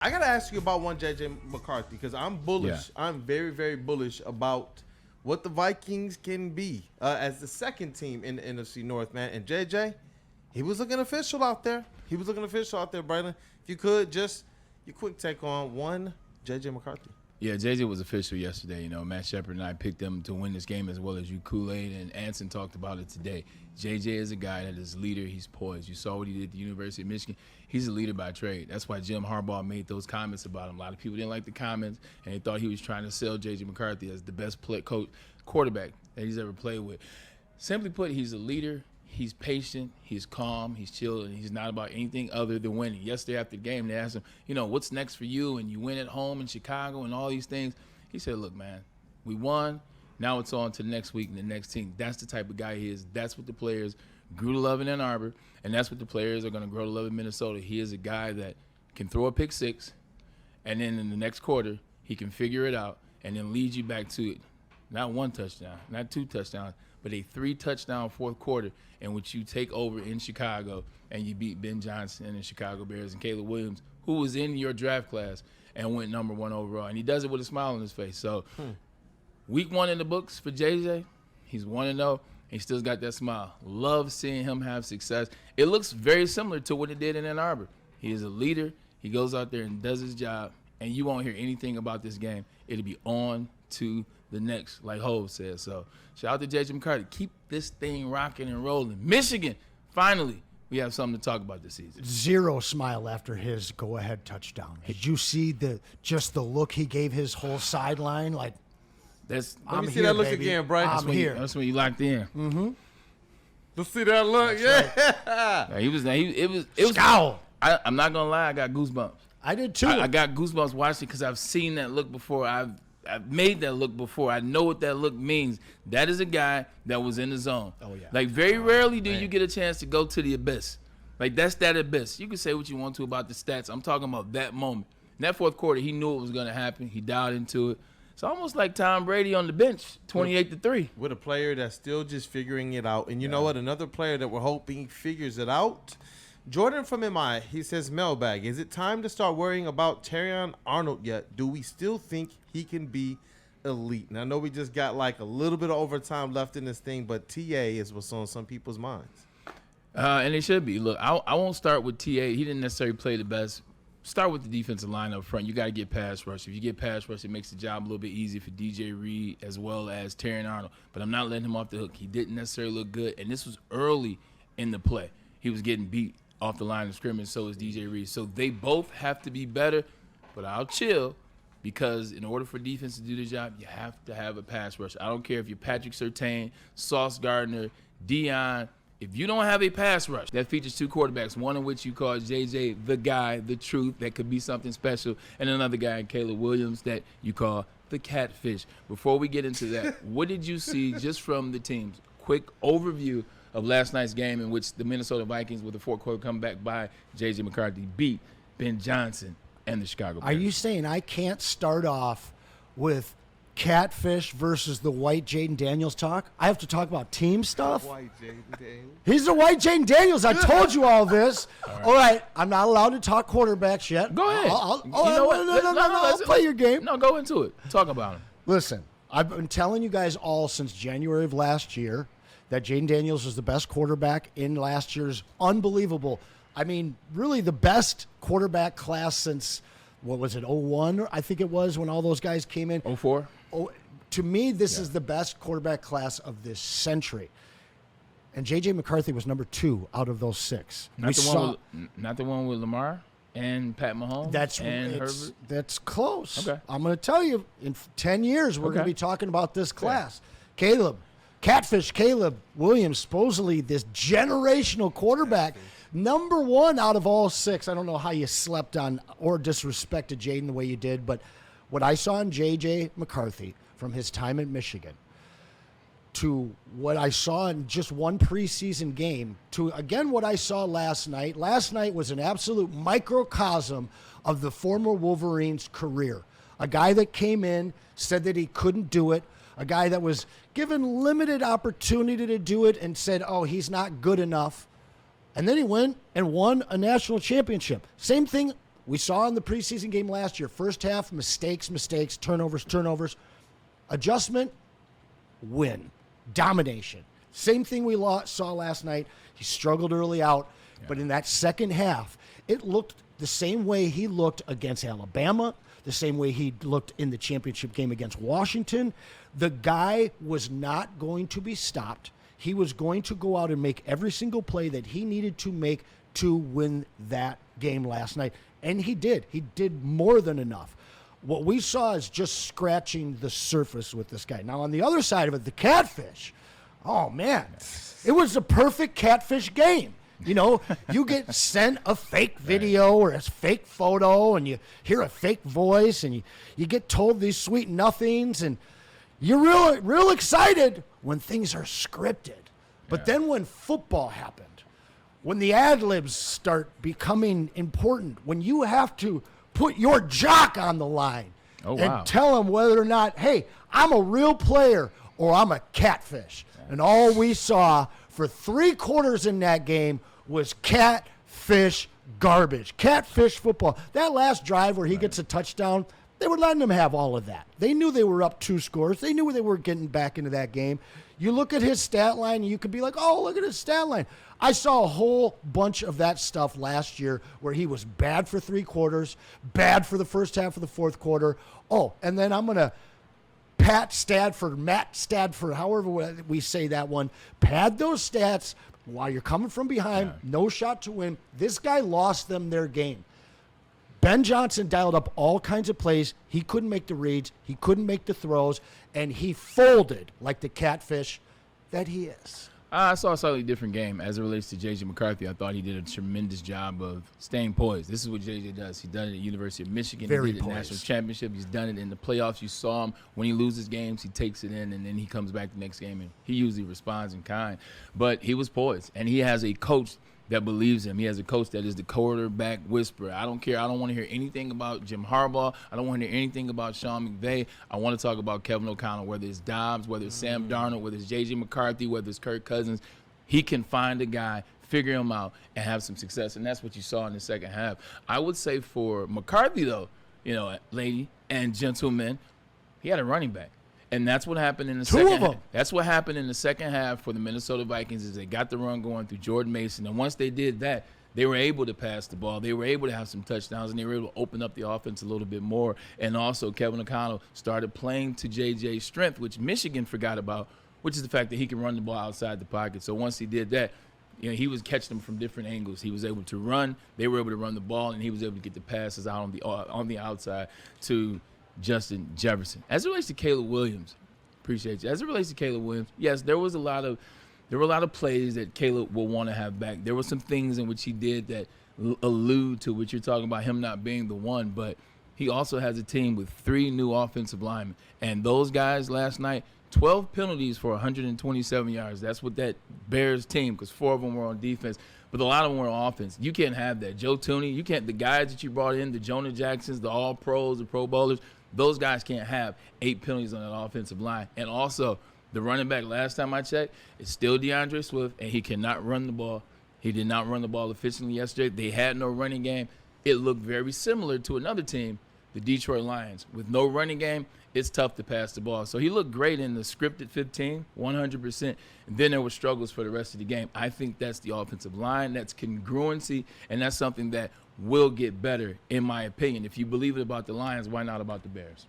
I gotta ask you about one JJ McCarthy because I'm bullish. Yeah. I'm very, very bullish about what the Vikings can be as the second team in the NFC North, man. And JJ, he was looking official out there. Braylon. If you could just your quick take on one JJ McCarthy. Yeah, JJ was official yesterday. You know, Matt Shepard and I picked them to win this game as well as you, Kool-Aid, and Anson talked about it today. JJ is a guy that is a leader. He's poised. You saw what he did at the University of Michigan. He's a leader by trade. That's why Jim Harbaugh made those comments about him. A lot of people didn't like the comments, and they thought he was trying to sell JJ McCarthy as the best quarterback that he's ever played with. Simply put, he's a leader. He's patient, he's calm, he's chill, and he's not about anything other than winning. Yesterday after the game, they asked him, you know, what's next for you? And you win at home in Chicago and all these things. He said, look, man, we won. Now it's on to the next week and the next team. That's the type of guy he is. That's what the players grew to love in Ann Arbor, and that's what the players are going to grow to love in Minnesota. He is a guy that can throw a pick six, and then in the next quarter, he can figure it out and then lead you back to it. Not one touchdown, not two touchdowns, but a 3-touchdown fourth quarter in which you take over in Chicago and you beat Ben Johnson and the Chicago Bears and Caleb Williams, who was in your draft class and went number 1 overall. And he does it with a smile on his face. So week 1 in the books for JJ, he's 1-0. He still's got that smile. Love seeing him have success. It looks very similar to what it did in Ann Arbor. He is a leader. He goes out there and does his job, and you won't hear anything about this game. It'll be on to the next, like Hov said. So shout out to JJ McCarthy. Keep this thing rocking and rolling. Michigan, finally, we have something to talk about this season. Zero smile after his go-ahead touchdown. Did you see the look he gave his whole sideline? Like, let me see that look baby. again, Brian. That's when you locked in. Mm-hmm. Let's see that look. That's yeah. Right. It was scowl. I'm not gonna lie, I got goosebumps. I did too. I got goosebumps watching because I've seen that look before. I've made that look before. I know what that look means. That is a guy that was in the zone. Oh, yeah. Like, very rarely do you get a chance to go to the abyss. Like, that's that abyss. You can say what you want to about the stats. I'm talking about that moment. In that fourth quarter, he knew it was going to happen. He dialed into it. It's almost like Tom Brady on the bench, 28-3. With a player that's still just figuring it out. And you know what? Another player that we're hoping figures it out. Jordan from MI, he says, mailbag, is it time to start worrying about Terrion Arnold yet? Do we still think he can be elite? And I know we just got like a little bit of overtime left in this thing, but TA is what's on some people's minds. And it should be. Look, I won't start with TA. He didn't necessarily play the best. Start with the defensive line up front. You got to get pass rush. If you get pass rush, it makes the job a little bit easier for DJ Reed as well as Terrion Arnold. But I'm not letting him off the hook. He didn't necessarily look good, and this was early in the play. He was getting beat off the line of scrimmage, so is DJ Reed. So they both have to be better, but I'll chill because in order for defense to do the job, you have to have a pass rush. I don't care if you're Patrick Surtain, Sauce Gardner, Dion. If you don't have a pass rush that features two quarterbacks, one in which you call JJ the guy, the truth, that could be something special, and another guy, Caleb Williams, that you call the catfish. Before we get into that, what did you see just from the teams? Quick overview of last night's game in which the Minnesota Vikings, with a fourth-quarter comeback by J.J. McCarthy, beat Ben Johnson and the Chicago Bears. Are you saying I can't start off with catfish versus the white Jaden Daniels talk? I have to talk about team stuff? White Jaden Daniels. He's the white Jaden Daniels. I told you all this. All right. I'm not allowed to talk quarterbacks yet. Go ahead. I'll play your game. No, go into it. Talk about him. Listen, I've been telling you guys all since January of last year that Jaden Daniels was the best quarterback in last year's unbelievable. I mean, really the best quarterback class since, what was it, 01? I think it was when all those guys came in. 04? Oh, to me, this is the best quarterback class of this century. And J.J. McCarthy was number 2 out of those 6. Not the one with Lamar and Pat Mahomes and Herbert? That's close. Okay. I'm going to tell you, in 10 years, we're going to be talking about this class. Catfish Caleb Williams, supposedly this generational quarterback, number 1 out of all 6. I don't know how you slept on or disrespected Jaden the way you did, but what I saw in J.J. McCarthy from his time at Michigan to what I saw in just one preseason game to, again, what I saw last night. Last night was an absolute microcosm of the former Wolverines' career. A guy that came in, said that he couldn't do it, a guy that was given limited opportunity to do it and said, oh, he's not good enough. And then he went and won a national championship. Same thing We saw in the preseason game last year, first half, mistakes, turnovers. Adjustment, win. Domination. Same thing we saw last night. He struggled early out, but in that second half, it looked the same way he looked against Alabama, the same way he looked in the championship game against Washington. The guy was not going to be stopped. He was going to go out and make every single play that he needed to make to win that game last night. And he did. He did more than enough. What we saw is just scratching the surface with this guy. Now, on the other side of it, the catfish, oh, man, it was a perfect catfish game. You know, you get sent a fake video or a fake photo, and you hear a fake voice, and you get told these sweet nothings, and you're real excited when things are scripted. But then when football happened, when the ad-libs start becoming important, when you have to put your jock on the line and tell him whether or not, hey, I'm a real player or I'm a catfish. And all we saw for 3 quarters in that game was catfish garbage, catfish football. That last drive where he gets a touchdown, they were letting him have all of that. They knew they were up 2 scores. They knew they were getting back into that game. You look at his stat line, and you could be like, oh, look at his stat line. I saw a whole bunch of that stuff last year where he was bad for 3 quarters, bad for the first half of the fourth quarter. Oh, and then I'm going to Matt Stadford, however we say that one, pad those stats while you're coming from behind, no shot to win. This guy lost them their game. Ben Johnson dialed up all kinds of plays. He couldn't make the reads. He couldn't make the throws. And he folded like the catfish that he is. I saw a slightly different game as it relates to J.J. McCarthy. I thought he did a tremendous job of staying poised. This is what J.J. does. He's done it at University of Michigan. Very he did it poised. at National Championship. He's done it in the playoffs. You saw him when he loses games, he takes it in, and then he comes back the next game, and he usually responds in kind. But he was poised, and he has a coach that believes him. He has a coach that is the quarterback whisperer. I don't care. I don't want to hear anything about Jim Harbaugh. I don't want to hear anything about Sean McVay. I want to talk about Kevin O'Connell, whether it's Dobbs, whether it's Sam Darnold, whether it's J.J. McCarthy, whether it's Kirk Cousins. He can find a guy, figure him out, and have some success, and that's what you saw in the second half. I would say for McCarthy, though, you know, lady and gentlemen, he had a running back. And that's what happened in the second half. That's what happened in the second half for the Minnesota Vikings is they got the run going through Jordan Mason. And once they did that, they were able to pass the ball. They were able to have some touchdowns, and they were able to open up the offense a little bit more. And also Kevin O'Connell started playing to JJ's strength, which Michigan forgot about, which is the fact that he can run the ball outside the pocket. So once he did that, you know, he was catching them from different angles. He was able to run. They were able to run the ball, and he was able to get the passes out on the outside to Justin Jefferson. As it relates to Caleb Williams, appreciate you. As it relates to Caleb Williams, yes, there were a lot of plays that Caleb will want to have back. There were some things in which he did that allude to what you're talking about, him not being the one, but he also has a team with 3 new offensive linemen. And those guys last night, 12 penalties for 127 yards. That's what that Bears team, because 4 of them were on defense, but a lot of them were on offense. You can't have that. Joe Tooney, you can't. The guys that you brought in, the Jonah Jacksons, the All-Pros, the Pro Bowlers, those guys can't have 8 penalties on that offensive line. And also, the running back, last time I checked, is still DeAndre Swift, and he cannot run the ball. He did not run the ball efficiently yesterday. They had no running game. It looked very similar to another team, the Detroit Lions. With no running game, it's tough to pass the ball. So he looked great in the scripted 15, 100%. And then there were struggles for the rest of the game. I think that's the offensive line. That's congruency, and that's something that will get better, in my opinion. If you believe it about the Lions, why not about the Bears?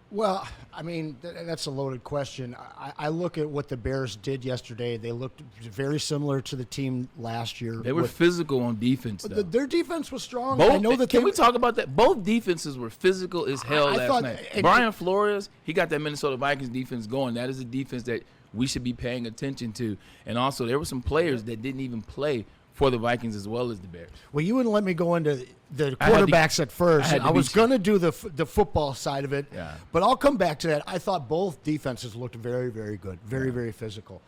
Well, I mean, that's a loaded question. I look at what the Bears did yesterday. They looked very similar to the team last year. They were physical on defense, though. Their defense was strong. I know that. Can we talk about that? Both defenses were physical as hell last night. Brian Flores, he got that Minnesota Vikings defense going. That is a defense that we should be paying attention to. And also, there were some players that didn't even play for the Vikings as well as the Bears. Well, you wouldn't let me go into the quarterbacks at first. I was going to do the football side of it, but I'll come back to that. I thought both defenses looked very, very good, very, very physical.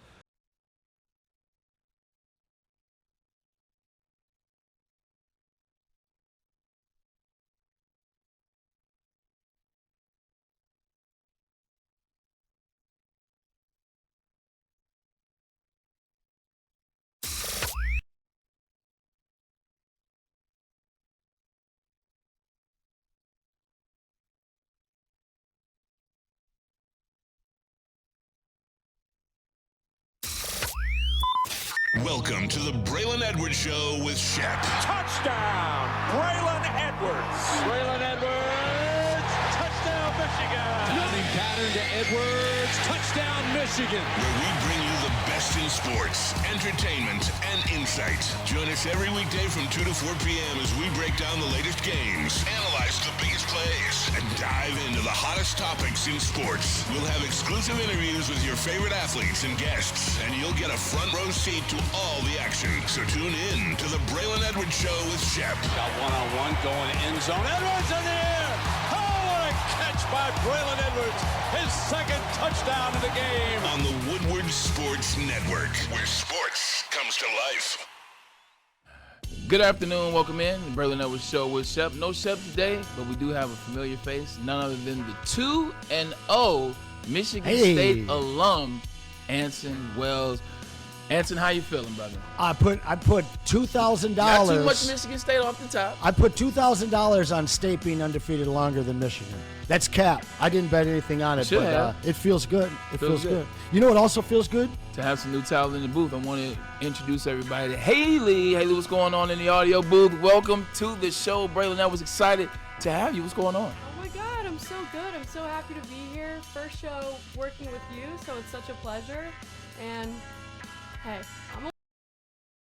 Welcome to the Braylon Edwards Show with Shep. Touchdown, Braylon Edwards. Braylon Edwards, touchdown, Michigan. Running pattern to Edwards, touchdown, Michigan. Where we bring you the best in sports, entertainment, and insight. Join us every weekday from 2 to 4 p.m. as we break down the latest games, analyze the biggest plays, and dive into the hottest topics in sports. We'll have exclusive interviews with your favorite athletes and guests, and you'll get a front row seat to all the action. So tune in to the Braylon Edwards Show with Shep. Got one-on-one going end zone. Edwards in the air. Oh, what a catch by Braylon Edwards. His second touchdown of the game. On the Woodward Sports Network, where sports comes to life. Good afternoon. Welcome in. The Braylon Edwards Show with Shep. No Shep today, but we do have a familiar face. None other than the 2-0 Michigan State alum, Anson Wells. Anson, how you feeling, brother? I put $2,000. Not too much Michigan State off the top. I put $2,000 on State being undefeated longer than Michigan. That's cap. I didn't bet anything on it, but it feels good. It feels good. You know what also feels good? To have some new talent in the booth. I want to introduce everybody to Haley. Haley, what's going on in the audio booth? Welcome to the show. Braylon, I was excited to have you. What's going on? Oh my God, I'm so good. I'm so happy to be here. First show working with you, so it's such a pleasure. And hey, I'm